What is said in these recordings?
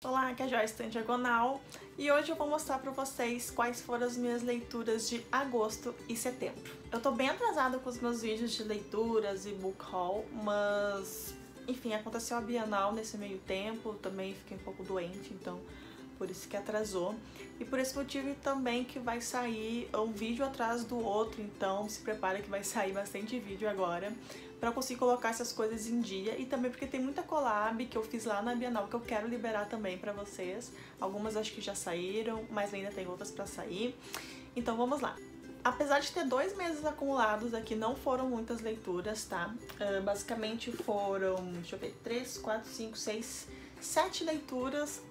Olá, aqui é a Joyce em Diagonal e hoje eu vou mostrar pra vocês quais foram as minhas leituras de agosto e setembro. Eu tô bem atrasada com os meus vídeos de leituras e book haul, mas enfim, aconteceu a Bienal nesse meio tempo, também fiquei um pouco doente, então por isso que atrasou. E por esse motivo também que vai sair um vídeo atrás do outro, então se prepara que vai sair bastante vídeo agora pra eu conseguir colocar essas coisas em dia, e também porque tem muita collab que eu fiz lá na Bienal que eu quero liberar também pra vocês. Algumas acho que já saíram, mas ainda tem outras pra sair. Então vamos lá. Apesar de ter 2 meses acumulados aqui, não foram muitas leituras, tá? Basicamente foram, deixa eu ver, 3, 4, 5, 6, 7 leituras,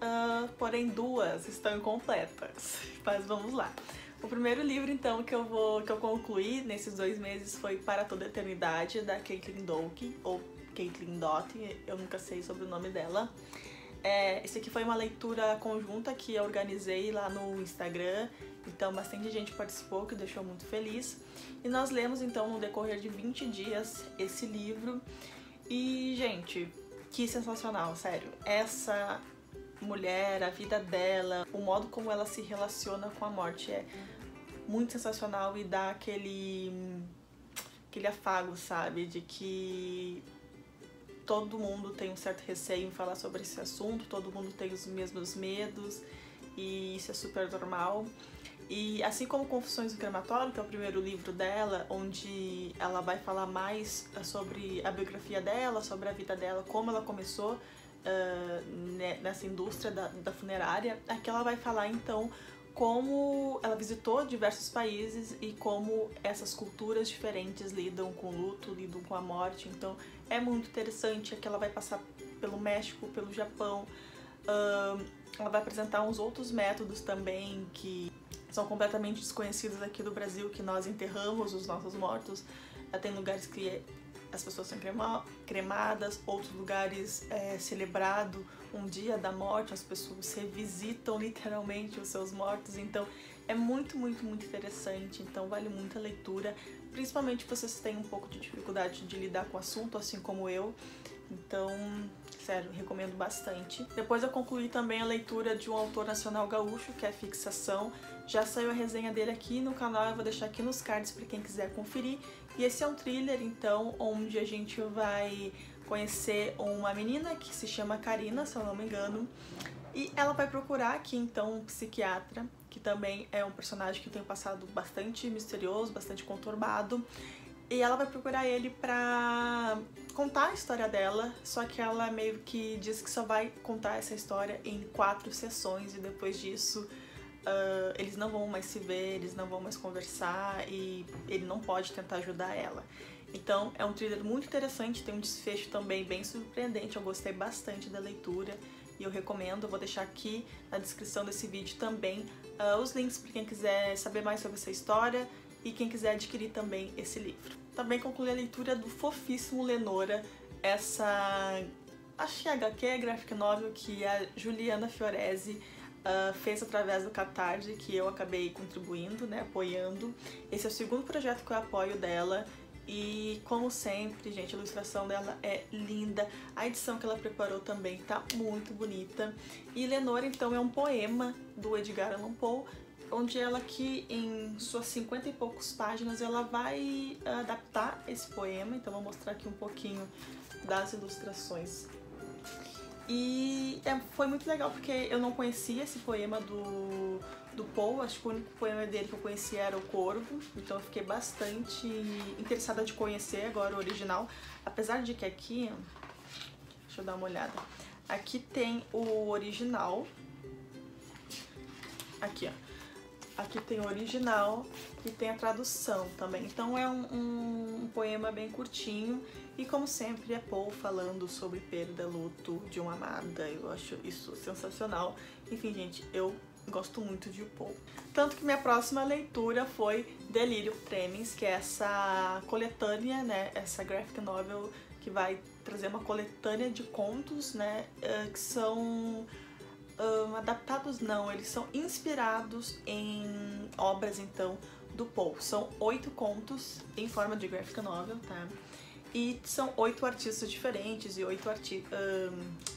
porém 2 estão incompletas. Mas vamos lá. O primeiro livro, então, que eu concluí nesses 2 meses foi Para Toda a Eternidade, da Caitlin Doughty, ou Caitlin Doughty, eu nunca sei sobre o nome dela. Esse aqui foi uma leitura conjunta que eu organizei lá no Instagram, então bastante gente participou, que deixou muito feliz. E nós lemos, então, no decorrer de 20 dias esse livro. E, gente, que sensacional, sério. Essa mulher, a vida dela, o modo como ela se relaciona com a morte é muito sensacional e dá aquele afago, sabe? De que todo mundo tem um certo receio em falar sobre esse assunto, todo mundo tem os mesmos medos e isso é super normal. E assim como Confissões do Crematório, que é o primeiro livro dela, onde ela vai falar mais sobre a biografia dela, sobre a vida dela, como ela começou nessa indústria da funerária, aqui ela vai falar então como ela visitou diversos países e como essas culturas diferentes lidam com o luto, lidam com a morte. Então é muito interessante. Aqui ela vai passar pelo México, pelo Japão, ela vai apresentar uns outros métodos também que são completamente desconhecidos aqui do Brasil, que nós enterramos os nossos mortos. Tem lugares que as pessoas são cremadas, outros lugares celebrado um dia da morte, as pessoas revisitam literalmente os seus mortos. Então é muito, muito, muito interessante, então vale muito a leitura, principalmente se vocês têm um pouco de dificuldade de lidar com o assunto, assim como eu. Então, sério, recomendo bastante. Depois eu concluí também a leitura de um autor nacional gaúcho, que é Fixação. Já saiu a resenha dele aqui no canal, eu vou deixar aqui nos cards para quem quiser conferir. E esse é um thriller, então, onde a gente vai conhecer uma menina que se chama Karina, se eu não me engano. E ela vai procurar aqui, então, um psiquiatra, que também é um personagem que tem um passado bastante misterioso, bastante conturbado. E ela vai procurar ele pra contar a história dela, só que ela meio que diz que só vai contar essa história em 4 sessões e depois disso eles não vão mais se ver, eles não vão mais conversar e ele não pode tentar ajudar ela. Então é um thriller muito interessante, tem um desfecho também bem surpreendente, eu gostei bastante da leitura e eu recomendo. Eu vou deixar aqui na descrição desse vídeo também os links para quem quiser saber mais sobre essa história e quem quiser adquirir também esse livro. Também concluí a leitura do fofíssimo Lenora, essa acho que é HQ, graphic novel, que a Juliana Fiorese fez através do Catarse, que eu acabei contribuindo, né, apoiando. Esse é o segundo projeto que eu apoio dela. E como sempre, gente, a ilustração dela é linda, a edição que ela preparou também tá muito bonita. E Lenora, então, é um poema do Edgar Allan Poe, onde ela aqui, em suas 50 e poucos páginas, ela vai adaptar esse poema. Então vou mostrar aqui um pouquinho das ilustrações. E foi muito legal porque eu não conhecia esse poema do Poe, acho que o único poema dele que eu conhecia era O Corvo, então eu fiquei bastante interessada de conhecer agora o original, apesar de que aqui, deixa eu dar uma olhada, aqui tem o original, aqui ó, aqui tem o original e tem a tradução também. Então é um poema bem curtinho e, como sempre, é Poe falando sobre perda, luto de uma amada. Eu acho isso sensacional. Enfim, gente, eu gosto muito de Poe. Tanto que minha próxima leitura foi Delírio Tremens, que é essa coletânea, né, essa graphic novel que vai trazer uma coletânea de contos, né, que são adaptados não, eles são inspirados em obras, então, do Poe. São 8 contos em forma de graphic novel, tá? E são 8 artistas diferentes e 8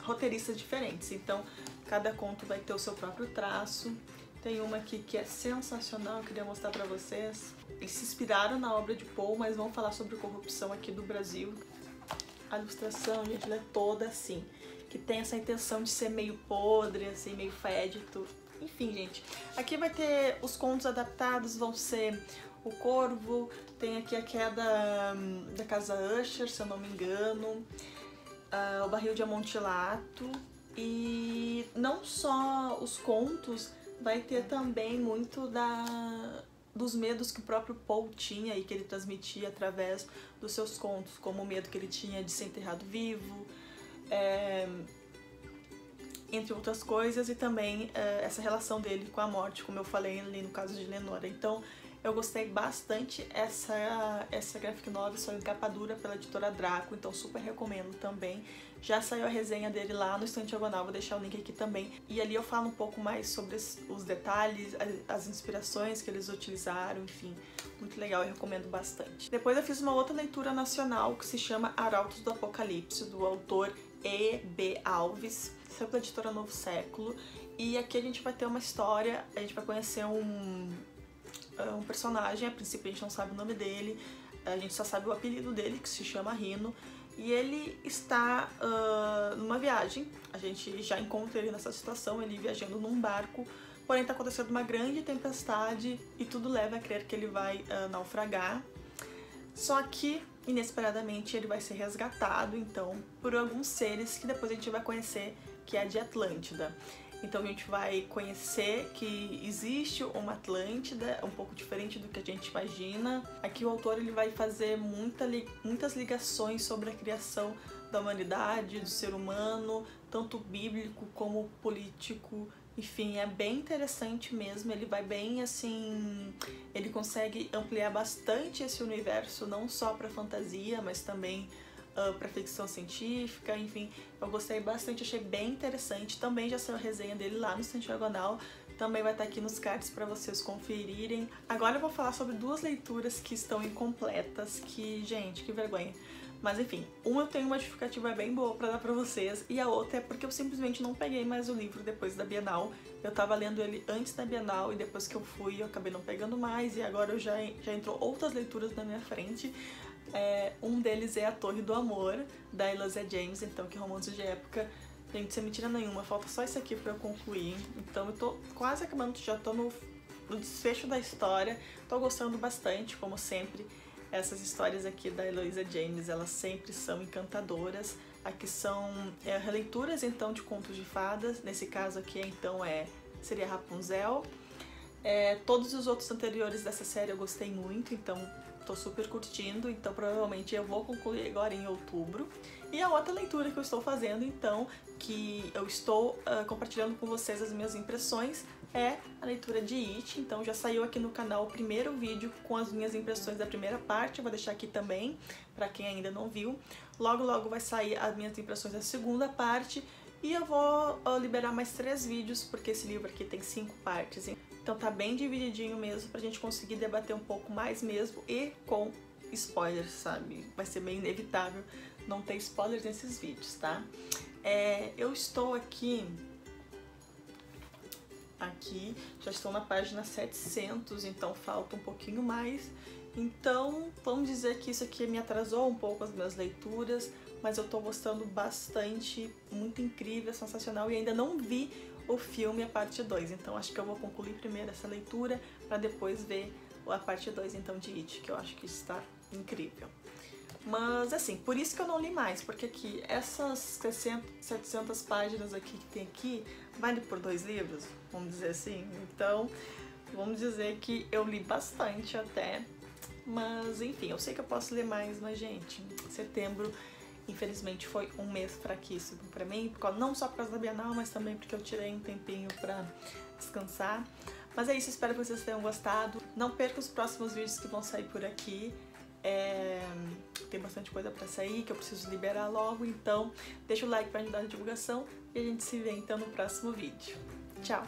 roteiristas diferentes. Então, Cada conto vai ter o seu próprio traço. Tem uma aqui que é sensacional, eu queria mostrar pra vocês. Eles se inspiraram na obra de Poe, mas vão falar sobre corrupção aqui do Brasil. A ilustração, gente, ela é toda assim, que tem essa intenção de ser meio podre, assim, meio fédito. Enfim, gente, aqui vai ter os contos adaptados, vão ser O Corvo, tem aqui a Queda da Casa Usher, se eu não me engano, O Barril de Amontilato, e não só os contos, vai ter também muito dos medos que o próprio Poe tinha e que ele transmitia através dos seus contos, como o medo que ele tinha de ser enterrado vivo, entre outras coisas, e também essa relação dele com a morte, como eu falei ali no caso de Lenora. Então eu gostei bastante. Essa graphic novel saiu em capa dura pela editora Draco, então super recomendo também. Já saiu a resenha dele lá no Estante Diagonal, vou deixar o link aqui também. E ali eu falo um pouco mais sobre os detalhes, as inspirações que eles utilizaram, enfim, muito legal, eu recomendo bastante. Depois eu fiz uma outra leitura nacional que se chama Arautos do Apocalipse, do autor E.B. Alves, saiu pela editora Novo Século. E aqui a gente vai ter uma história, a gente vai conhecer um personagem, a princípio a gente não sabe o nome dele, a gente só sabe o apelido dele, que se chama Rino, e ele está numa viagem. A gente já encontra ele nessa situação, ele viajando num barco, porém está acontecendo uma grande tempestade e tudo leva a crer que ele vai naufragar. Só que, inesperadamente, ele vai ser resgatado, então, por alguns seres que depois a gente vai conhecer que é de Atlântida. Então a gente vai conhecer que existe uma Atlântida, um pouco diferente do que a gente imagina. Aqui o autor ele vai fazer muitas ligações sobre a criação da humanidade, do ser humano, tanto bíblico como político. Enfim, é bem interessante mesmo, ele vai bem assim, ele consegue ampliar bastante esse universo, não só para fantasia, mas também para ficção científica. Enfim, eu gostei bastante, achei bem interessante. Também já saiu a resenha dele lá no Estante Diagonal, também vai estar aqui nos cards para vocês conferirem. Agora eu vou falar sobre duas leituras que estão incompletas, que, gente, que vergonha. Mas enfim, uma eu tenho uma justificativa bem boa pra dar pra vocês, e a outra é porque eu simplesmente não peguei mais o livro depois da Bienal. Eu tava lendo ele antes da Bienal e depois que eu fui eu acabei não pegando mais, e agora já entrou outras leituras na minha frente. Um deles é A Torre do Amor, da Eloisa James, então que é romance de época. Gente, sem mentira nenhuma, falta só isso aqui pra eu concluir. Então eu tô quase acabando, já tô no desfecho da história, tô gostando bastante, como sempre. Essas histórias aqui da Eloisa James, elas sempre são encantadoras. Aqui são releituras então de contos de fadas, nesse caso aqui então seria Rapunzel. Todos os outros anteriores dessa série eu gostei muito, então tô super curtindo, então provavelmente eu vou concluir agora em outubro. E a outra leitura que eu estou fazendo, então, que eu estou compartilhando com vocês as minhas impressões, é a leitura de It. Então já saiu aqui no canal o primeiro vídeo com as minhas impressões da primeira parte, eu vou deixar aqui também, pra quem ainda não viu. Logo logo vai sair as minhas impressões da segunda parte, e eu vou liberar mais 3 vídeos, porque esse livro aqui tem 5 partes, hein? Então tá bem divididinho mesmo, pra gente conseguir debater um pouco mais mesmo, e com spoilers, sabe? Vai ser bem inevitável não ter spoilers nesses vídeos, tá? Eu estou aqui, já estou na página 700, então falta um pouquinho mais. Então, vamos dizer que isso aqui me atrasou um pouco as minhas leituras, mas eu tô gostando bastante, muito incrível, sensacional, e ainda não vi o filme, a parte 2, então acho que eu vou concluir primeiro essa leitura para depois ver a parte 2 então de It, que eu acho que está incrível. Mas assim, por isso que eu não li mais, porque aqui, essas 700 páginas aqui que tem aqui, vale por 2 livros, vamos dizer assim. Então, vamos dizer que eu li bastante até, mas enfim, eu sei que eu posso ler mais, mas gente, setembro infelizmente foi um mês fraquíssimo pra mim, não só por causa da Bienal, mas também porque eu tirei um tempinho pra descansar. Mas é isso, espero que vocês tenham gostado. Não perca os próximos vídeos que vão sair por aqui. Tem bastante coisa pra sair que eu preciso liberar logo, então deixa o like pra ajudar na divulgação e a gente se vê então no próximo vídeo. Tchau!